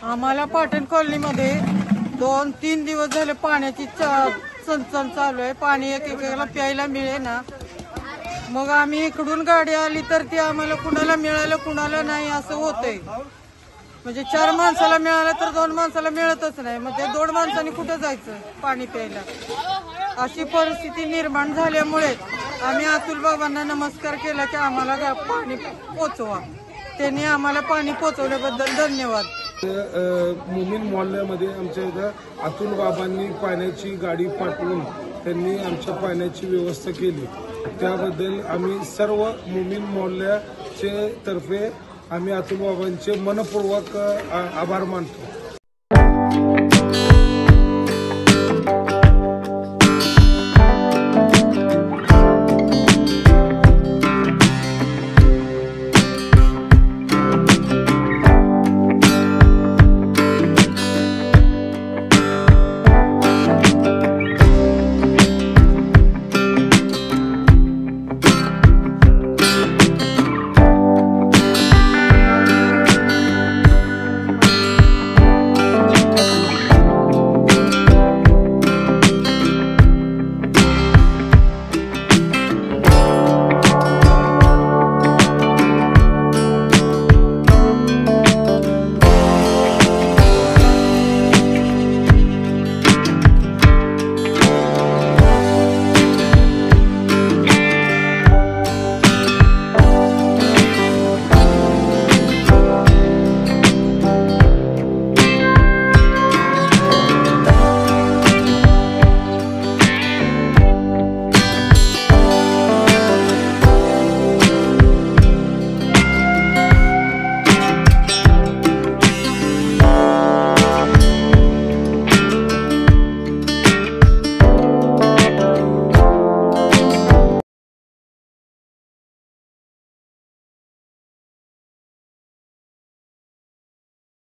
आम्हाला पाटण कॉलनीमध्ये 2-3 दिवस झाले पाण्याची चणचण चालू आहे। पाणी एकेकाला प्यायला मिळे ना। मग आम्ही इकडून गाडी आली तर ती आम्हाला कुणाला मिळालं कुणाला नाही असं होतंय। म्हणजे 4 माणसाला मिळालं तर 2 माणसाला मिळतच नाही। मग ते 2 माणसांनी कुठं जायचं पाणी प्यायला? अशी परिस्थिती निर्माण झाल्यामुळे आम्ही अतुल बाबांना नमस्कार केला की आम्हाला पाणी पोचवा। त्यांनी आम्हाला पाणी पोचवल्याबद्दल धन्यवाद। मोमीन मोहल्ल्यामध्ये आमच्या इथं अतुल बाबांनी पाण्याची गाडी पाठवून त्यांनी आमच्या पाण्याची व्यवस्था केली। त्याबद्दल आम्ही सर्व मोमीन मोहल्ल्याचे तर्फे आम्ही अतुल बाबांचे मनपूर्वक आभार मानतो।